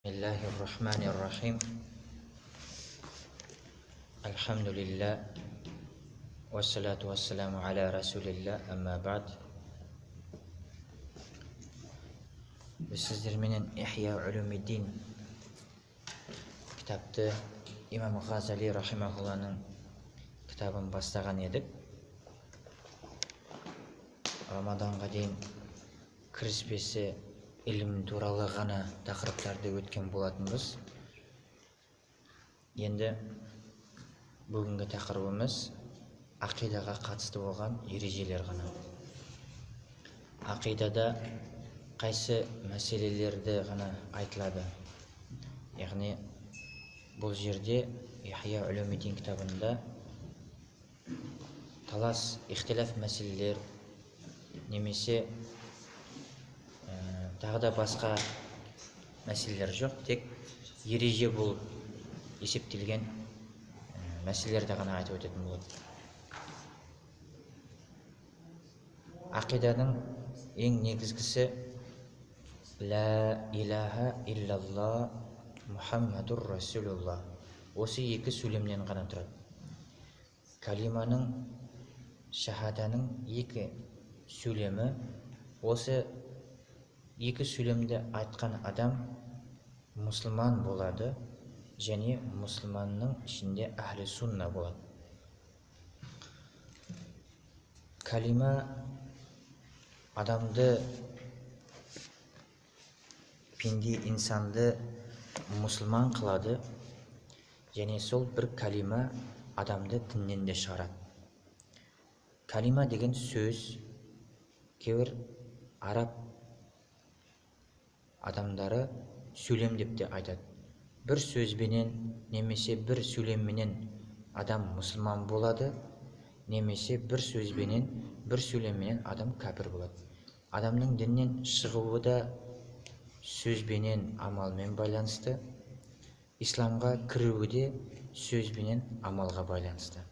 Bismillahirrahmanirrahim. Alhamdulillah. Wassalatu wassalamu ala rasulillah. Amma ba'd. Biz sizler menen Ihya Ulumuddin kitapты Imam Ghazali rahimahullohning kitabын бастаган едік. Рамаданға дейін кіріспесі ilm туралы ғана тақырыптарды өткен болатынбыз. Енді бүгінгі тақырыбымыз ақидаға қатысты болған ережелер ғана. Ақидада қайсы мәселелерді ғана айтылады. Яғни бұл жерде Ихя Улumuddin кітабында талас, ихтилаф мәселелер немесе тағы да басқа мәселелер жоқ, тек ереже болып есептелген мәселелерді ғана айтып өтетін болады. Ақиданың ең негізгісі Ла илаха иллалла Мухаммадур Расулулла. Осы екі сөйлемнен ғана тұрады. Калиманың, шахаданың екі сөйлемі, осы екі сөйлемді айтқан адам мұсылман болады, және мұсылманның ішінде әхлі сунна болады. Калима адамды, пенде инсанды мұсылман қылады, және сол бір калима адамды діннен де шығарады. Калима деген сөз кейбір араб адамдары сөйлем деп те айтады. Бір сөзбенен немесе бір сөйлемменен адам мұсылман болады, немесе бір сөзбенен, бір сөйлемменен адам кәпір болады. Адамның діннен шығуы да сөзбенен, амалмен байланысты, исламға кіруі де сөзбенен, амалға байланысты.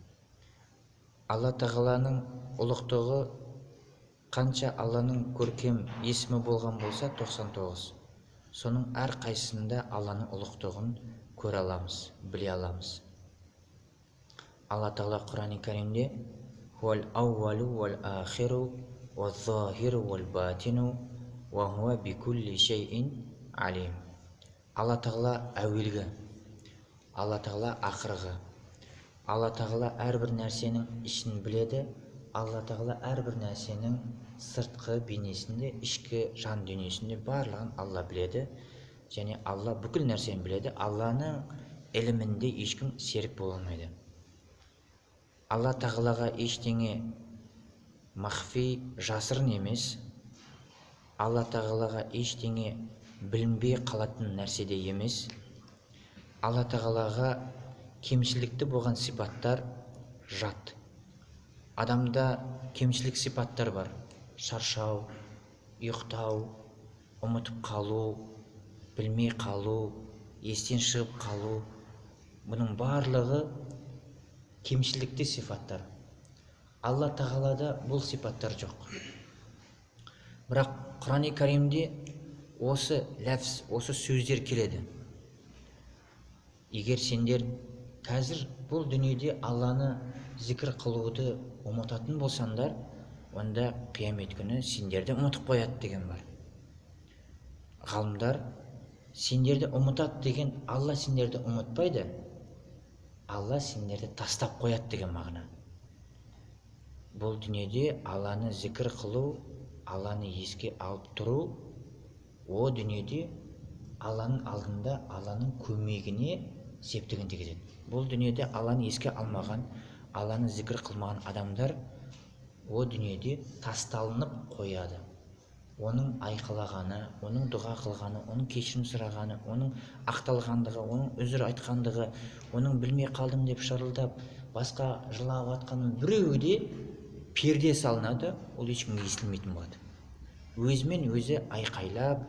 Алла тағаланың ұлықтығы қанша Алланың көркем есімі болған болса 99. Соның әр қайсында Алланың ұлықтығын көре аламыз, біле аламыз. Алла тағала Құран-ы Кәрімде «Хуал аувалу вал ахиру, вал захиру вал батину, ва хуа бикулли шейин алим». Алла тағала әуелгі, Алла тағала ақырғы. Алла тағала әрбір нәрсенің ішін біледі, Алла тағала әрбір нәрсенің сыртқы бейнесінде, ішкі жан дүниесінде барлығын Алла біледі, және Алла бүкіл нәрсені біледі. Алланың ілімінде ешкім серік бола алмайды. Алла тағалаға ештеңе махфи, жасырын емес. Алла тағалаға ештеңе білінбей қалатын нәрседе емес. Алла тағалаға кемшілікті болған сипаттар жат. Адамда кемшілік сипаттар бар. Шаршау, ұйықтау, ұмытып қалу, білмей қалу, естен шығып қалу. Бұның барлығы кемшілікті сипаттар. Алла тағалада бұл сипаттар жоқ. Бірақ Құран-ы Кәрімде осы ләфз, осы сөздер келеді. Егер сендер қазір бұл дүниеде Алланы зікір қылуды ұмытатын болсаңдар, онда қиямет күні сендерді ұмытып қояды деген бар. Ғалымдар сендерді ұмытады деген Алла сендерді ұмытпайды, Алла сендерді тастап қояды деген мағына. Бұл дүниеде Алланы зікір қылу, Алланы еске алып тұру, о дүниеде Алланың алдында Алланың көмегіне септігін тигізеді. Бұл дүниеде Алланы еске алмаған, Алланы зікір қылмаған адамдар о дүниеде тасталынып қояды. Оның айқалағаны, оның дұға қылғаны, оның кешірім сұрағаны, оның ақталғандығы, оның үзір айтқандығы, оның білмей қалдым деп шырылдап, басқа жылап атқанын біреуі де перде салынады, ол ешкімге естілмейтін болады. Өзімен өзі айқайлап,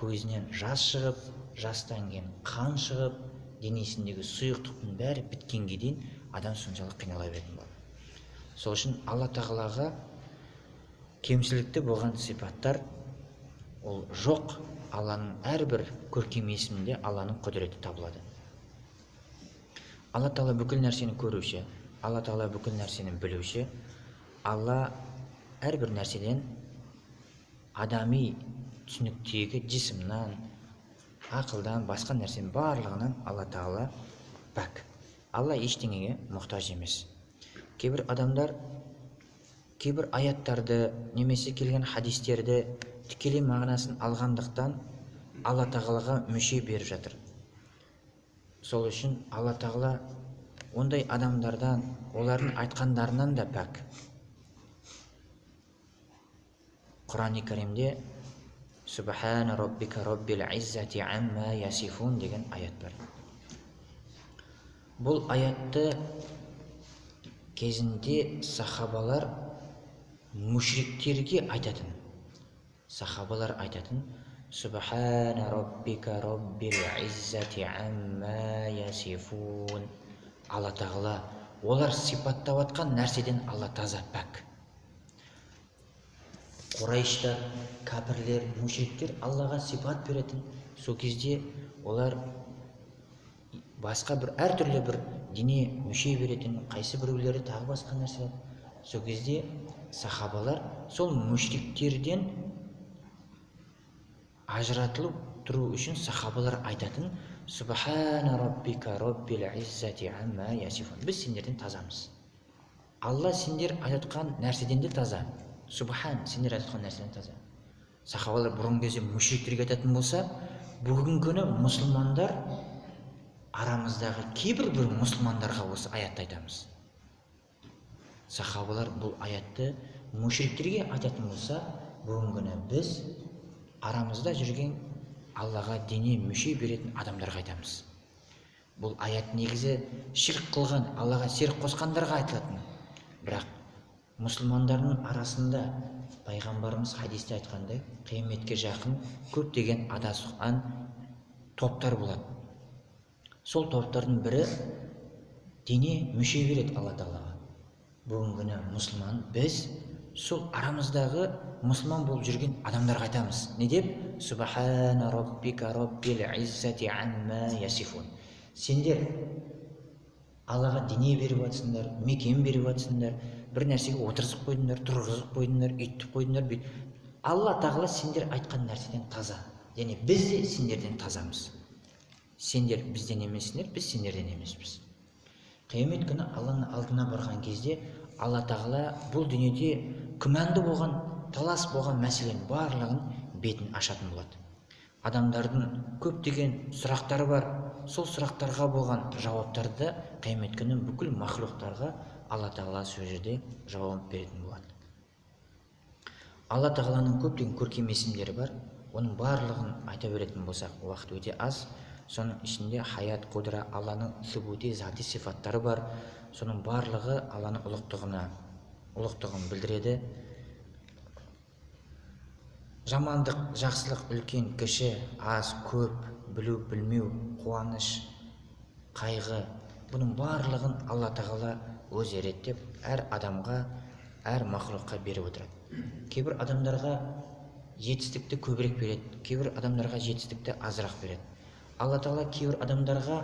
көзінен жас шығып, жастан кейін қан шығып, денесіндегі сұйықтықтың бәрі біткенге дейін адам соншалық қинала беретін болады. Сол үшін Алла тағалаға кемшілікті болған сипаттар ол жоқ, Алланың әрбір көркем есімінде Алланың құдіреті табылады. Алла Тағала бүкіл нәрсені көруші, Алла Тағала бүкіл нәрсені білуші. Алла әрбір нәрседен адами түсініктегі жисімнан, ақылдан, басқа нәрсенің барлығынан Алла Тағала пәк. Алла ештеңеге мұқтаж емес. Кейбір адамдар кейбір аяттарды немесе келген хадистерді тікелей мағынасын алғандықтан Алла Тағалаға мүше беріп жатыр. Сол үшін Алла Тағала ондай адамдардан, олардың айтқандарынан да пәк. Құран-ы Кәрімде Субхана роббика роббил иззати амма ясифун деген аят бар. Бұл аятты кезінде сахабалар мүшриктерге айтатын. Сахабалар айтатын: Субхана роббика роббил иззати амма ясифун. Алла Тағала олар сипаттап атқан нәрседен Алла таза пәк. Құрайшта кәпірлер, мүшриктер Аллаға сипат беретін. Сол кезде олар басқа бір әртүрлі бір дине мүше беретін, қайсы біреулері тағы басқа нәрсе. Сол кезде сахабалар сол мүшриктерден ажыратылып тұру үшін сахабалар айтатын: Субхана роббика роббил иззати амма ясифун. Біз сендерден тазамыз. Алла сендер айтқан нәрседен де таза. Субхан, сендер айтқан нәрседен таза. Сахабалар бұрын кезде мүшриктерге айтатын болса, бүгінгі күні мұсылмандар арамыздағы кейбір бір мұсылмандарға осы аятты айтамыз. Сахабалар бұл аятты мүшриктерге айтатын болса, бүгінгі күні біз арамызда жүрген Аллаға дине мүше беретін адамдарға айтамыз. Бұл аят негізі ширк қылған, Аллаға серік қосқандарға айтылатын. Бірақ мұсылмандардың арасында пайғамбарымыз хадисте айтқандай, қияметке жақын көптеген адасқан топтар болады. Сол топтардың бірі дине мүше береді Алла Тағалаға. Бүгінгі күні мұсылман біз сол арамыздағы мұсылман болып жүрген адамдарға айтамыз. Не деп? Субхана роббика роббил иззати амма ясифун. Сендер Аллаға дине беріп атсыңдар, мекен беріп атсыңдар, бір нәрсеге отырғызып қойдыңдар, тұрғызып қойдыңдар, үйтіп қойдыңдар. Алла Тағала сендер айтқан нәрседен таза. Яғни біз де сендерден тазамыз. Сендер бізден емессіңдер, біз сендерден емеспіз. Қиямет күні Алланың алдына барған кезде Алла Тағала бұл дүниеде күмәнді болған, талас болған мәселенің барлығын бетін ашатын болады. Адамдардың көптеген сұрақтары бар. Сол сұрақтарға болған жауаптарды қиямет күні бүкіл махлуқтарға Алла Тағала сол жерде жауап беретін болады. Алла Тағаланың көптеген көркем есімдері бар. Оның барлығын айта беретін болсақ, уақыт өте аз. Соның ішінде хаят, қудра, Алланың сүбути, зати сифаттары бар. Соның барлығы Алланың ұлықтығын білдіреді. Жамандық, жақсылық, үлкен, кіші, аз, көп, білу, білмеу, қуаныш, қайғы, бұның барлығын Алла Тағала өзі реттеп, әр адамға, әр мақлұққа беріп отырады. Кейбір адамдарға жетістікті көбірек береді, кейбір адамдарға жетістікті азырақ береді. Алла Тағала кейбір адамдарға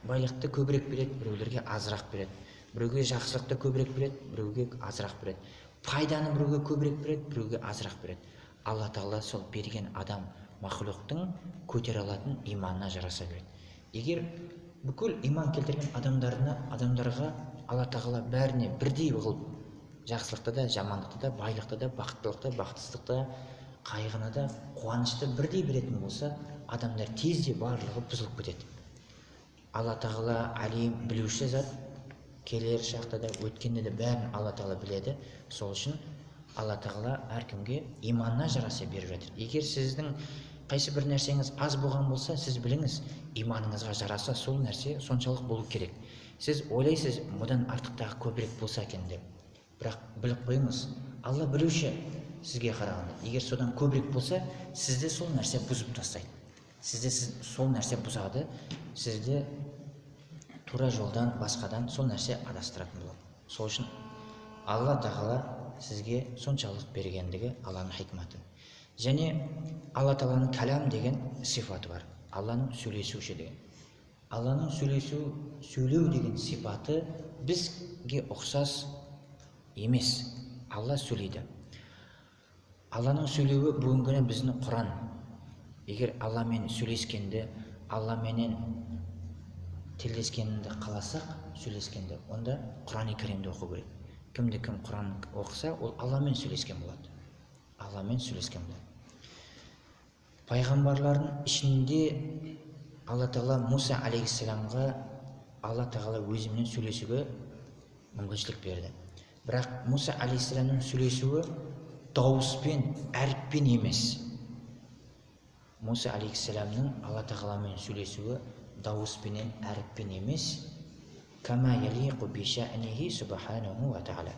байлықты көбірек береді, біреулерге азырақ береді. Біреуге жақсылықты көбірек береді, біреуге азырақ береді. Пайданы біреуге көбірек береді, біреуге азырақ береді. Алла Тағала сол берген адам мақлұқтың көтере алатын иманына жараса береді. Егер бүкіл иман келтірген адамдарға Алла Тағала бәріне бірдей қылып, жақсылықты да, жамандықты да, байлықты да, бақыттылықты, бақытсыздықты, қайғыны да, қуанышты бірдей беретін болса, адамдар тезде барлығы бұзылып кетеді. Алла Тағала әлем, білуші зат, келер шақта да, өткенде де бәрін Алла Тағала біледі. Сол үшін Алла Тағала әркімге иманына жараса беріп жатыр. Егер сіздің қайсы бір нәрсеңіз аз болған болса, сіз біліңіз, иманыңызға жараса сол нәрсе соншалық болу керек. Сіз ойлайсыз, мұдан артықтағы көбірек болса екен деп. Бірақ біліп қойыңыз, Алла білуші сізге қарағанда. Егер содан көбірек болса, сізді сол нәрсе бұзып тастайды. Сізді сол нәрсе бұзады, сізді тура жолдан, басқадан сол нәрсе адастыратын болады. Сол үшін Алла Тағала сізге соншалық бергендігі Алланың хикматы. Және Алла Тағаланың кәлам деген сипаты бар. Алланың сөйлесуші деген. Алланың сөйлеу деген сипаты бізге ұқсас емес. Алла сөйлейді. Алланың сөйлеуі бүгінгі күні біздің Құран. Егер Алламен сөйлескенді, Алламенен тілдескенді қаласақ, сөйлескенді, онда Құран-ы Кәрімді оқу керек. Кімді-кім Құран оқыса, ол Алламен сөйлескен болады. Алламен сөйлескен болады. Пайғамбарлардың ішінде Алла Тағала Муса алейхиссаламға Алла Тағала өзімен сөйлесуге мүмкіншілік берді. Бірақ Муса алейхиссаламның сөйлесуі дауыспен, әріппен емес. Муса алейхиссаламның Алла Тағаламен сөйлесуі дауыспенен, әріппен емес. Кама ялиқу би шаънихи субханаху ва тағала.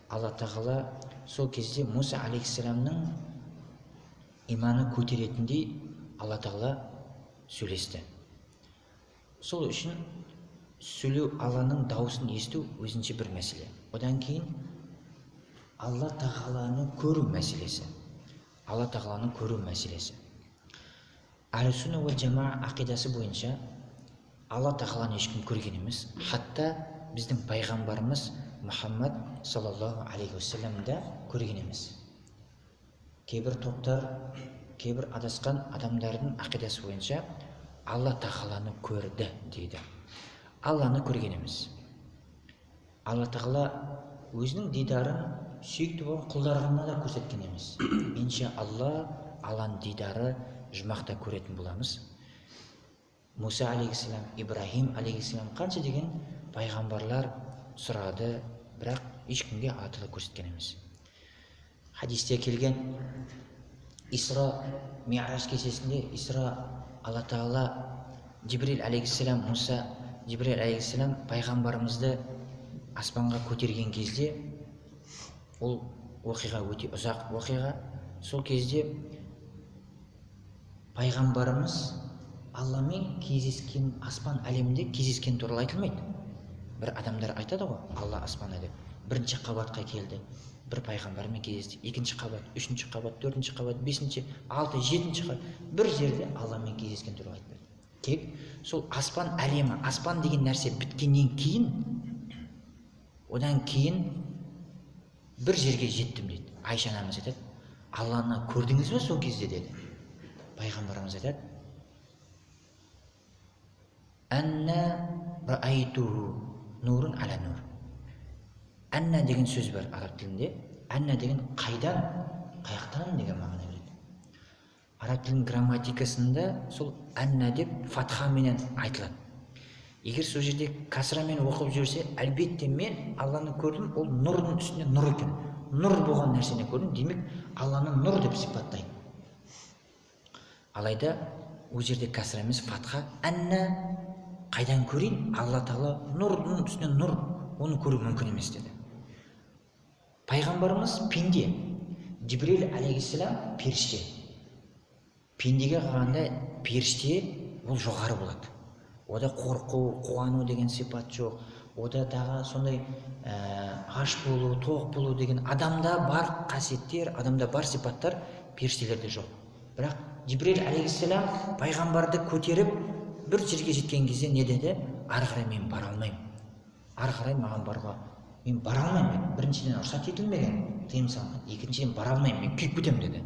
Алла Тағала сол кезде Муса алейхиссаламның иманы көтеретіндей Алла Тағала сөйлесті. Сол үшін сөйлеу, Алланың дауысын есту өзінше бір мәселе. Одан кейін Алла Тағаланы көру мәселесі. Алла Тағаланы көру мәселесі. Әл-Сунна уа Джамаа ақидасы бойынша Алла Тағаланы ешкім көрген емес. Хатта біздің пайғамбарымыз Мұхаммад саллаллаху алейхи уассалам да көрген емес. Кейбір топтар, кейбір адасқан адамдардың ақидасы бойынша Алла Тағаланы көрді дейді. Алланы көрген емес. Алла Тағала өзінің дидарын сүйікті болған құлдарына да көрсеткен емес. Иншаалла Алланың дидары жұмақта көретін боламыз. Муса алейхиссалам, Ибрахим алейхиссалам қанша деген пайғамбарлар сұрады, бірақ ешкімге атылы көрсеткен емес. Хадисте келген Исра Ми'раж кешесінде Алла Тағала Джибрил алейхиссалам, Джибрил алейхиссалам пайғамбарымызды аспанға көтерген кезде, ол оқиға өте ұзақ оқиға. Сол кезде пайғамбарымыз Алламен кездескен, аспан әлемінде кездескен туралы айтылмайды. Бір адамдар айтады ғой, Алла аспанда деп. Бірінші қабатқа келді, бір пайғамбармен кездесті. Екінші қабат, үшінші қабат, төртінші қабат, бесінші, алты, жетінші қабат. Бір жерде Алламен кездескен туралы айтпайды. Тек сол аспан әлемі, аспан деген нәрсе біткеннен кейін, одан кейін бір жерге жеттім дейді. Айша анамыз айтады, Алланы көрдіңіз бе сол кезде деді. Пайғамбарымыз айтады, Анна раайтуху нурун аля нур. Анна деген сөз бар араб тілінде. Анна деген қайдан, қаяқтан деген мағына береді. Араб тілінің грамматикасында сол анна деп фатхаменен айтылады. Егер сол жерде касрамен оқып жүрсе, әлбетте мен Алланы көрдім, ол нұрдың үстінде нұр екен. Нұр болған нәрсені көрдім, демек Алланы нұр деп сипаттайды. Алайда ол жерде касра емес фатха. Анна қайдан көрейін? Алла Тағала нұрдың үстіне нұр, оны көру мүмкін емес деді. Пайғамбарымыз пенде, Джибрил алейхиссалам періште. Пендеге қарағанда періште ол жоғары болады. Ода қорқу, қуану деген сипат жоқ. Ода дағы сондай аш болу, тоқ болу деген адамда бар қасиеттер, адамда бар сипаттар періштелерде жоқ. Бірақ Джибрил алейхиссалам пайғамбарды көтеріп бір жерге жеткен кезде не деді? Ары қарай мен бара алмаймын. Ары қарай маған баруға мен бара алмаймын. Біріншіден рұқсат етілмеген, тыйым салынған. Екіншіден бара алмаймын, мен күйіп кетемін деді.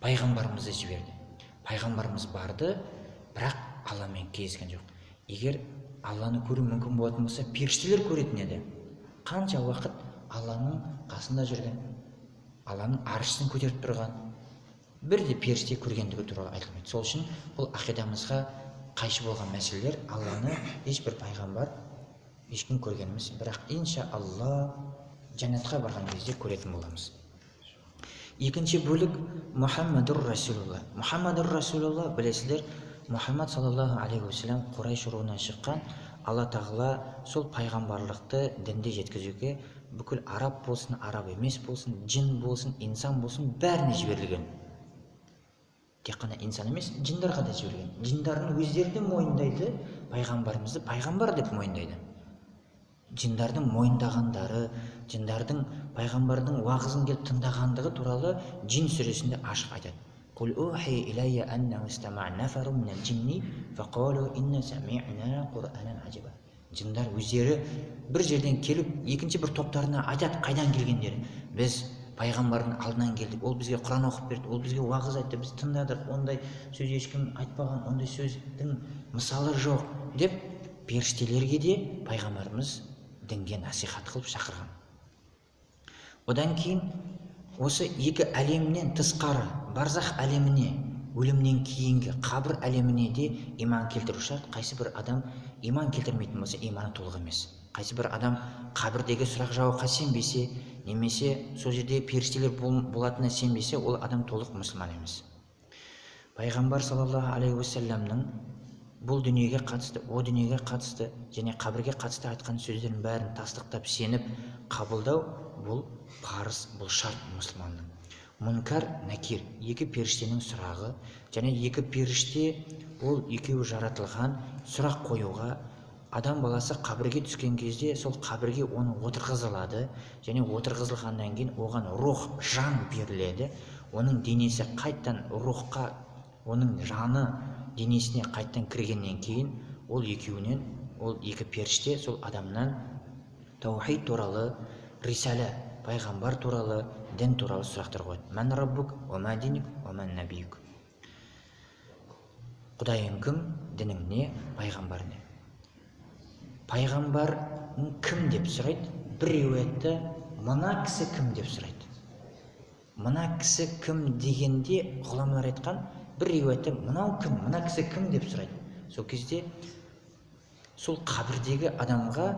Пайғамбарымызды жіберді. Пайғамбарымыз барды, бірақ Алламен кездескен жоқ. Егер Алланы көру мүмкін болатын болса, періштелер көретін еді. Қанша уақыт Алланың қасында жүрген, Алланың аршысын көтеріп тұрған, бірде періште көргендігі туралы айтылмайды. Сол үшін бұл ақидамызға қайшы болған мәселелер. Алланы ешбір пайғамбар ешкім көрген емес. Бірақ иншаалла жәннатқа барған кезде көретін боламыз. Екінші бөлік Мұхаммадур Расулулла. Мұхаммадур Расулулла, білесіздер, Мұхаммад саллаллаху алейхи уассалам Құрайш руынан шыққан. Алла Тағала сол пайғамбарлықты дінді жеткізуге бүкіл араб болсын, араб емес болсын, джин болсын, инсан болсын, бәріне жіберілген. Тек қана инсан емес, джиндарға да жіберген. Джиндардың өздері де мойындайды, пайғамбарымызды пайғамбар деп мойындайды. жындардың мойындағандары, жындардың пайғамбардың уағызын келіп тыңдағандығы туралы Джин сүресінде ашық айтады. Qul uhiya ilayya annahu istama'a nafarun minal jinni faqalu inna sami'na qur'anan ajaba. Жындар өздері бір жерден келіп, екінші бір топтарына айтады, қайдан келгендері. Біз пайғамбардың алдынан келдік, ол бізге Құран оқып берді, ол бізге уағыз айтты, біз тыңдадық, ондай сөз ешкім айтпаған, ондай сөздің мысалы жоқ деп періштелерге де пайғамбарымыз дінге насихат қылып шақырған. Одан кейін осы екі әлемнен тысқары барзах әлеміне, өлімнен кейінгі қабір әлеміне де иман келтіру шарт. Қайсы бір адам иман келтірмейтін болса, иманы толық емес. Қайсы бір адам қабірдегі сұрақ жауапқа сенбесе, немесе сол жерде періштелер болатынына сенбесе, ол адам толық мұсылман емес. Пайғамбар саллаллаху алейхи уассаламның бұл дүниеге қатысты, о дүниеге қатысты және қабірге қатысты айтқан сөздерін бәрін тастықтап сеніп қабылдау, бұл парыз, бұл шарт мұсылманның. Мұнкар, Накир, екі періштенің сұрағы, және екі періште ол екеуі жаратылған, сұрақ қоюға, адам баласы қабірге түскен кезде сол қабірге оны отырғызылады, және отырғызылғаннан кейін оған рух, жан беріледі. Оның денесі қайттан рухқа, оның жаны денесіне қайттан кіргеннен кейін ол екеуінен, ол екі періште сол адамнан таухид туралы, рисала, пайғамбар туралы, дін туралы сұрақтар қойды. Мән раббук, ва ма динук, ва ман набиюк. Құдайың кім, дінің не, пайғамбар не? Пайғамбардың кім деп сұрайды? Бір риуаятта мына кісі кім деп сұрайды. Мына кісі кім дегенде ғұламалар айтқан, бір риуаятта мынау кім, мына кісі кім деп сұрайды. Сол кезде сол қабірдегі адамға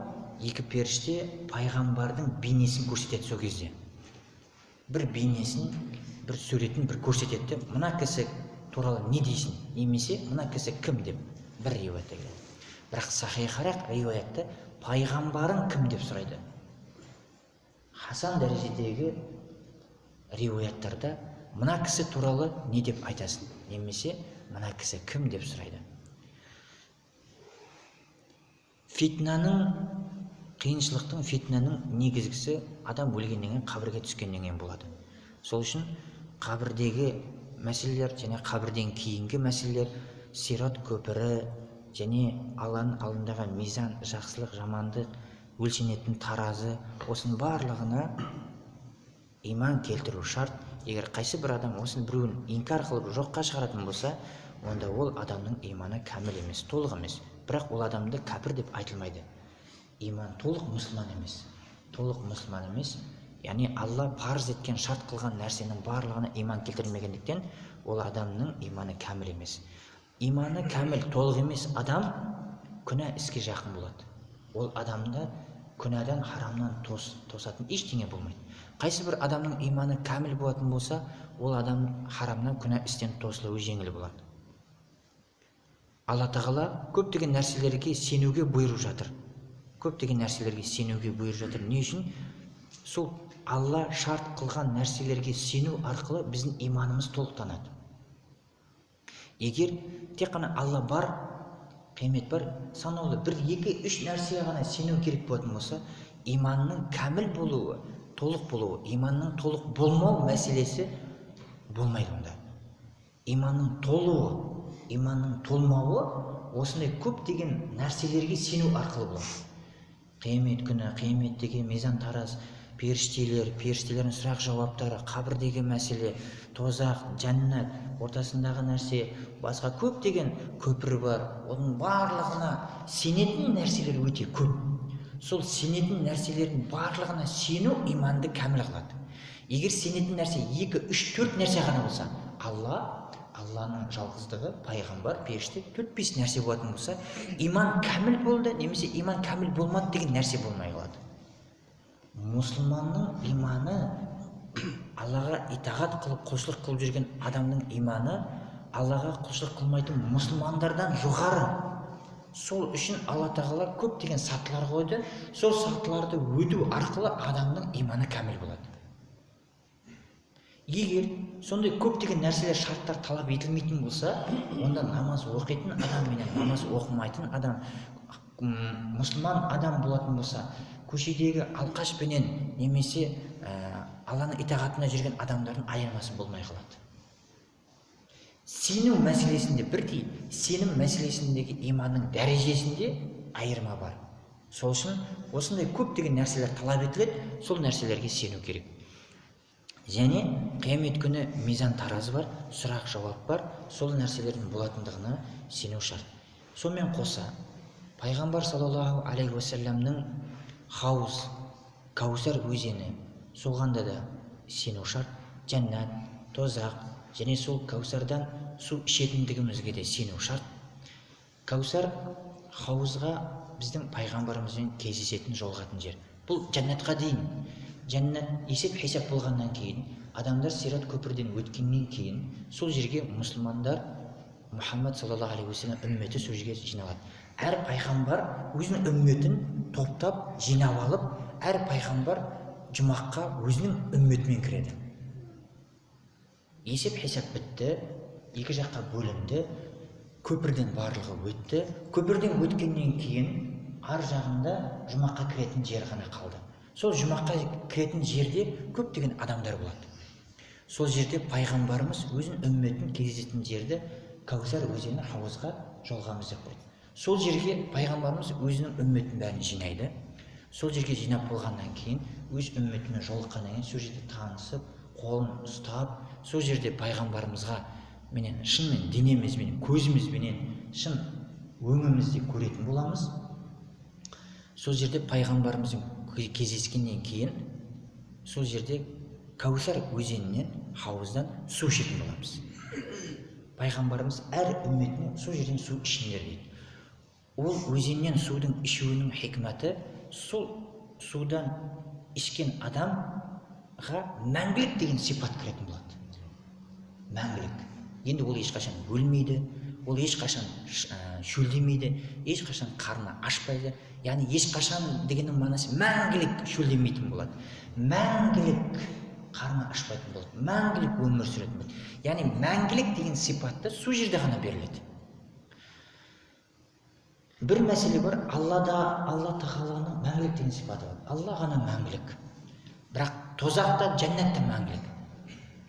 екі періште пайғамбардың бейнесін көрсетеді. Сол кезде бір бейнесін, бір суретін бір көрсетеді. Мына кісі туралы не дейсің, немесе мына кісі кім деп бір риуаятта келеді. Бірақ сахихарақ риуаятта пайғамбарың кім деп сұрайды. Хасан дәрежедегі риуаяттарда мына кісі туралы не деп айтасың, немесе мына кісі кім деп сұрайды. Фитнаның, қиыншылықтың, фитнаның негізгісі адам өлгеннен кейін, қабірге түскеннен кейін болады. Сол үшін қабірдегі мәселелер және қабірден кейінгі мәселелер, сират көпірі және Алланың алдындағы мизан, жақсылық, жамандық, өлшенетін таразы, осының барлығына иман келтіру шарт. Егер қайсы бір адам осының біреуін инкар қылып жоққа шығаратын болса, онда ол адамның иманы кәміл емес, толық емес. Бірақ ол адамды кәпір деп айтылмайды. Иман толық мұсылман емес. Толық мұсылман емес. Яғни Алла парыз еткен, шарт қылған нәрсенің барлығына иман келтірмегендіктен ол адамның иманы кәміл емес. Иманы кәміл, толық емес адам күнә іске жақын болады. Ол адамды күнәдан, харамнан тосатын ештеңе болмайды. Қайсы бір адамның иманы кәміл болатын болса, ол адам харамнан, күнә істен тосылуы жеңіл болады. Алла тағала көптеген нәрселерге сенуге бұйырып жатыр. Көптеген нәрселерге сенуге бұйырып жатыр. Не үшін? Сол Алла шарт қылған нәрселерге сену арқылы біздің иманымыз толықтанады. Егер тек қана Алла бар, қиямет бар, санаулы 1-2-3 нәрсеге ғана сену керек болатын болса, иманның кәміл болуы, толық болуы, иманның толық болмау мәселесі болмайды онда. Иманның толуы, иманның толмауы осындай көптеген нәрселерге сену арқылы болады. Қиямет күні, қияметтегі мизан тараз, періштелердің сұрақ жауаптары, қабірдегі мәселе, тозақ, жәннат, ортасындағы нәрсе, басқа көптеген көпір бар. Оның барлығына сенетін нәрселер өте көп. Сол сенетін нәрселердің барлығына сену иманды кәміл қылады. Егер сенетін нәрсе 2-3-4 нәрсе ғана болса, Алланың жалғыздығы, пайғамбар, періште 4-5 нәрсе болатын болса, иман кәміл болды, немесе иман кәміл болмады деген нәрсе болмай қалады. Мұсылманның иманы, Аллаға итағат қылып, құлшылық қылып жүрген адамның иманы Аллаға құлшылық қылмайтын мұсылмандардан жоғары. Сол үшін Алла тағала көптеген сатылар қойды. Сол сатыларды өту арқылы адамның иманы кәміл болады. Егер сондай көптеген нәрселер, шарттар талап етілмейтін болса, онда намаз оқитын адам менен намаз оқымайтын адам мұсылман адам болатын болса, көшедегі алқашпенен немесе Алланың итағатына жүрген адамдардың айырмасы болмай қалады. Сену мәселесінде бірдей, сенім мәселесіндегі иманның дәрежесінде айырма бар. Сол үшін осындай көптеген нәрселер талап етіледі, сол нәрселерге сену керек. Және қиямет күні мизан таразы бар, сұрақ жауап бар, сол нәрселердің болатындығына сену шарт. Сонымен қоса, пайғамбар саллаллаху алейхи уассаламның хауз, Каусар өзені, соғанда да сену шарт. Жәннат, тозақ және сол Каусардан су ішетіндігімізге де сену шарт. Каусар хауызға біздің пайғамбарымызбен кездесетін жолғатын жер. Бұл жәннатқа дейін. Жәннат есеп-хисап болғаннан кейін, адамдар сират көпірден өткеннен кейін, сол жерге мұсылмандар, Мұхаммад саллаллаху алейхи уассалам үмметі сол жерге жиналады. Әр пайғамбар өзінің үмметін топтап, жинап алып, әр пайғамбар жұмаққа өзінің үмметімен кіреді. Есеп-хисап бітті, екі жаққа бөлінді, көпірден барлығы өтті. Көпірден өткеннен кейін ар жағында жұмаққа кіретін жер ғана қалды. Сол жұмаққа кіретін жерде көптеген адамдар болады. Сол жерде пайғамбарымыз өзінің үмметін кездесетін жерді Каусар өзені хауызға жолғамыз деп қойды. Сол жерге пайғамбарымыз өзінің үмметін бәрін жинайды. Сол жерге жинап болғаннан кейін, өз үмметімен жолыққаннан кейін, сол жерде танысып, қолын ұстап, сол жерде пайғамбарымызға менен шынымен денемізбен, көзімізбенен, шын өңімізде көретін боламыз. Сол жерде пайғамбарымыздың кездескеннен кейін, сол жерде Каусар өзенінен, хауыздан су ішетін боламыз. Пайғамбарымыз әр үмметіне сол жерден су ішіңдер дейді. Ол өзеннен судың ішуінің хикматы, сол судан ішкен адамға мәңгілік деген сипат кіретін болады. Мәңгілік. Енді ол ешқашан өлмейді, ол ешқашан шөлдемейді, ешқашан қарны ашпайды. Яғни ешқашан дегеннің мағынасы мәңгілік шөлдемейтін болады. Мәңгілік қарны ашпайтын болады. Мәңгілік өмір сүретін болады. Яғни мәңгілік деген сипатты сол жерде ғана беріледі. Бір мәселе бар, Алла тағаланың мәңгілік деген сипаты бар. Алла ғана мәңгілік. Бірақ тозақта, жәннатта мәңгілік.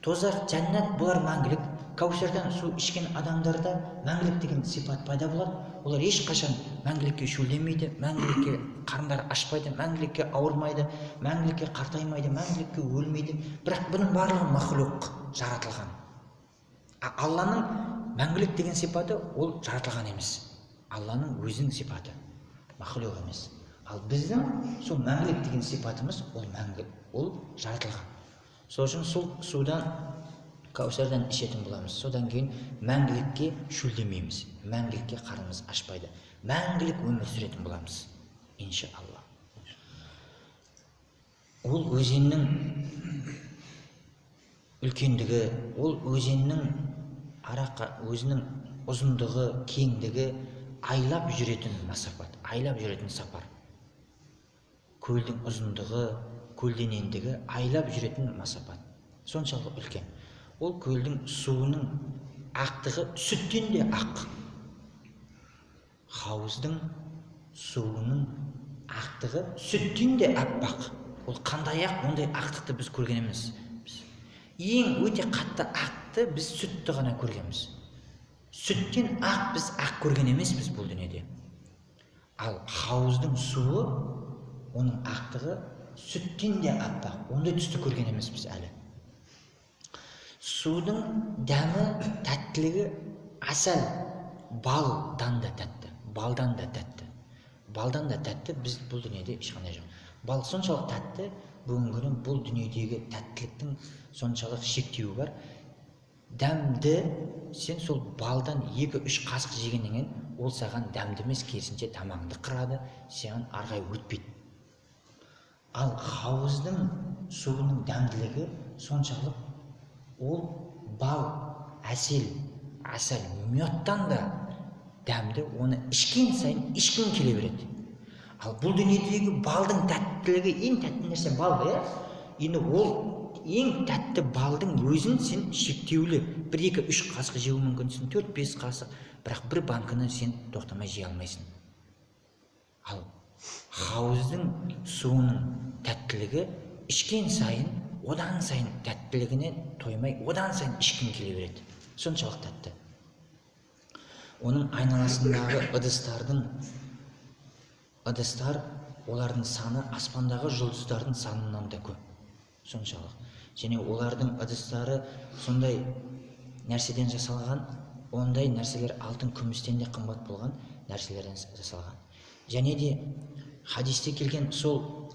Тозақ, жәннат бұлар мәңгілік. Каусардан су ішкен адамдарда мәңгілік деген сипат пайда болады. Олар ешқашан мәңгілікке шөлдемейді, мәңгілікке қарындары ашпайды, мәңгілікке ауырмайды, мәңгілікке қартаймайды, мәңгілікке өлмейді. Бірақ бұның барлығы махлуқ, жаратылған. Алланың мәңгілік деген сипаты ол жаратылған емес. Алланың өзінің сипаты, махлуқ емес. Ал біздің сол мәңгілік деген сипатымыз ол мәңгі, ол жаратылған. Сол үшін сол судан, Каусардан ішетін боламыз. Содан кейін мәңгілікке шөлдемейміз, мәңгілікке қарнымыз ашпайды, мәңгілік өмір сүретін боламыз, иншалла. Ол өзеннің үлкендігі, ол өзеннің өзінің ұзындығы, кеңдігі айлап жүретін масафат, айлап жүретін сапар. Көлдің ұзындығы, көлден ендігі айлап жүретін масафат. Соншалық үлкен. Ол көлдің суының ақтығы сүттен де ақ. Хауыздың суының ақтығы сүттен де аппақ. Ол қандай ақ, ондай ақтықты біз көрген емес. Ең өте қатты ақты біз сүтті ғана көргенбіз. Сүттен ақ біз ақ көрген емес біз бұл дүниеде. Ал хауыздың суы, оның ақтығы сүттен де аппақ. Ондай түсті көрген емес біз әлі. Судың дәмі, тәттілігі асал, балдан да тәтті, балдан да тәтті. Балдан да тәтті біз бұл дүниеде ешқандай жоқ. Бал соншалық тәтті, бүгінгі бұл дүниедегі тәттіліктің соншалық шектеуі бар. Дәмді сен сол балдан 2-3 қасық жегеннен ол саған дәмді емес, керісінше тамағыңды қырады, саған арғай өтпейді. Ал хауыздың суының дәмділігі соншалық ол бал, асал, мёттан да дәмді, оны ішкен сайын ішкің келе береді. Ал бұл дүниедегі балдың тәттілігі, ең тәтті нәрсе бал, енді ол ең тәтті балдың өзін сен шектеулі, 1-2-3 қасық жеу мүмкінсің, 4-5 қасық, бірақ бір банканы сен тоқтамай жей алмайсың. Ал хауыздың суының тәттілігі ішкен сайын, одан сайын тәттілігіне тоймай, одан сайын ішкің келе береді. Соншалық тәтті. Оның айналасындағы ыдыстар, олардың саны аспандағы жұлдыздардың санынан да көп. Соншалық. Және олардың ыдыстары сондай нәрседен жасалған, ондай нәрселер алтын, күмістен де қымбат болған нәрселерден жасалған. Және де хадисте келген сол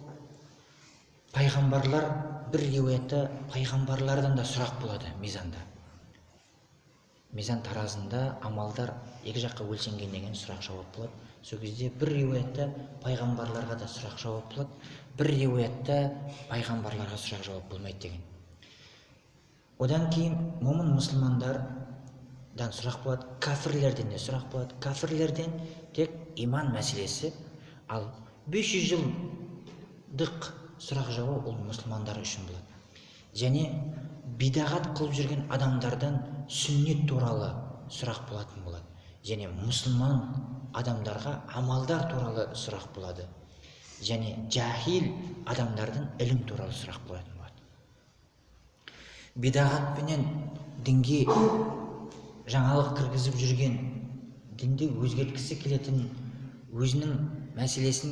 пайғамбарлар, бір риуаятта пайғамбарлардан да сұрақ болады мизанда. Мизан таразында амалдар екі жаққа өлшенген деген сұрақ жауап болады. Сол кезде бір риуаятта пайғамбарларға да сұрақ жауап болады, бір риуаятта пайғамбарларға сұрақ жауап болмайды деген. Одан кейін момын мұсылмандардан сұрақ болады, кәфірлерден де сұрақ болады. Кәфірлерден тек иман мәселесі, ал 500 жылдық сұрақ жауап ол мұсылмандар үшін болады. Және бидағат қылып жүрген адамдардан сүннет туралы сұрақ болатын болады. Және мұсылман адамдарға амалдар туралы сұрақ болады. Және жахил адамдардан ілім туралы сұрақ болатын болады. Бидағатпенен дінге жаңалық кіргізіп жүрген, дінде өзгерткісі келетін, өзінің мәселесін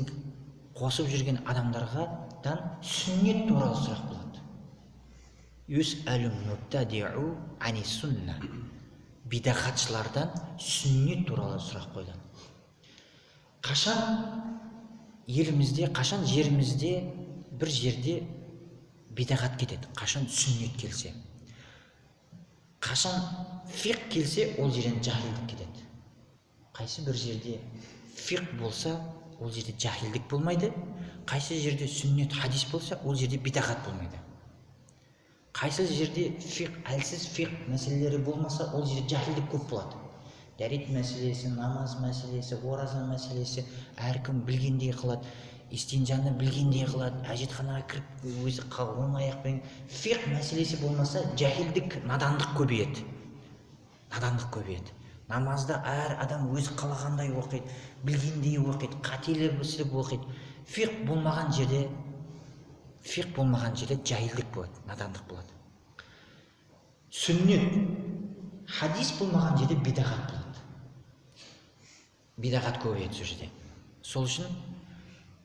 қосып жүрген адамдардан сүннет туралы сұрақ болады. Бидағатшылардан сүннет туралы сұрақ қойды. Қашан елімізде, қашан жерімізде бір жерде бидағат кетеді, қашан сүннет келсе. Қашан фиқ келсе, ол жерден жахилдік кетеді. Қайсы бір жерде фиқ болса, ол жерде жахилдік болмайды. Қайсы жерде сүннет хадис болса, ол жерде бидағат болмайды. Қайсы жерде фиқ, әлсіз фиқ мәселелері болмаса, ол жерде жахилдік көп болады. Дәрет мәселесі, намаз мәселесі, ораза мәселесі әркім білгендей қылады, истинжаны білгендей қылады, әжетханаға кіріп өзі оң аяқпен. Фиқ мәселесі болмаса, жахилдік, надандық көбейеді. Намазда әр адам өзі қалағандай оқиды, білгендей оқиды, қателесіп оқиды. Фиқ болмаған жерде жахилдік болады, надандық болады. Сүннет, хадис болмаған жерде бидағат болады. Бидағат көбейеді сол жерде. Сол үшін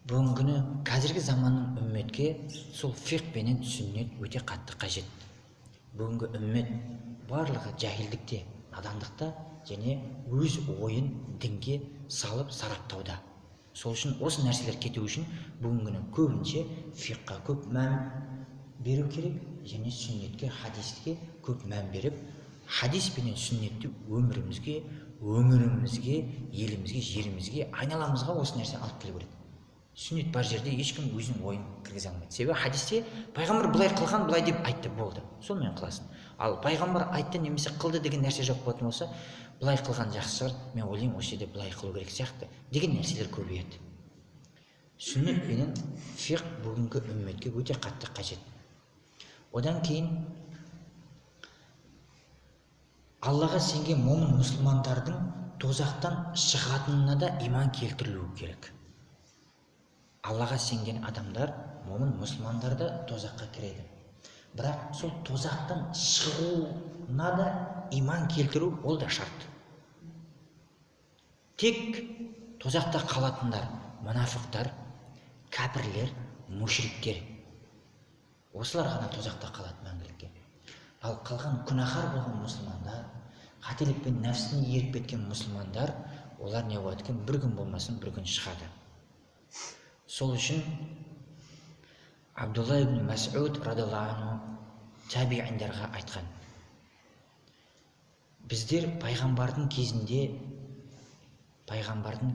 бүгінгі күні қазіргі заманның үмметке сол фиқ пенен сүннет өте қатты қажет. Бүгінгі үммет барлығы жахилдікте, надандықта және өз ойын дінге салып сараптауда. Сол үшін осы нәрселер кету үшін бүгінгіні көбінше фиққа көп мән беру керек, және сүннетке, хадиске көп мән беріп, хадис пенен сүннетті өмірімізге, елімізге, жерімізге, айналамызға осы нәрсе алып келу керек. Сүннет бар жерде ешкім өзінің ойын кіргізе алмайды. Себебі хадисте пайғамбар былай қылған, былай деп айтты, болды. Сонымен қыласың. Ал пайғамбар айтты немесе қылды деген нәрсе жоқ болатын болса, былай қылған жақсы шығар, мен ойлаймын осы жерде былай қылу керек сияқты деген нәрселер көбейеді. Сүннет пенен фиқ бүгінгі үмметке өте қатты қажет. Одан кейін Аллаға сенген момын мұсылмандардың тозақтан шығатынына да иман келтірілуі керек. Аллаға сенген адамдар, момын мұсылмандар да тозаққа кіреді. Бірақ сол тозақтан шығуына да иман келтіру ол да шарт. Тек тозақта қалатындар мұнафықтар, кәпірлер, мушриктер. Осылар ғана тозақта қалады мәңгілікке. Ал қалған күнәһар болған мұсылмандар, қателікпен нәпсіне еріп кеткен мұсылмандар, олар не болады екен, бір күн болмасын бір күн шығады. Сол үшін Абдулла ибн Мас'уд радиллаху анху табииндарға айтқан: біздер пайғамбардың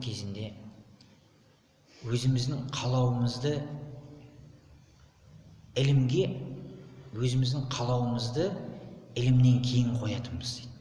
кезінде өзіміздің қалауымызды ілімге, өзіміздің қалауымызды ілімнен кейін қоятынбыз дейді.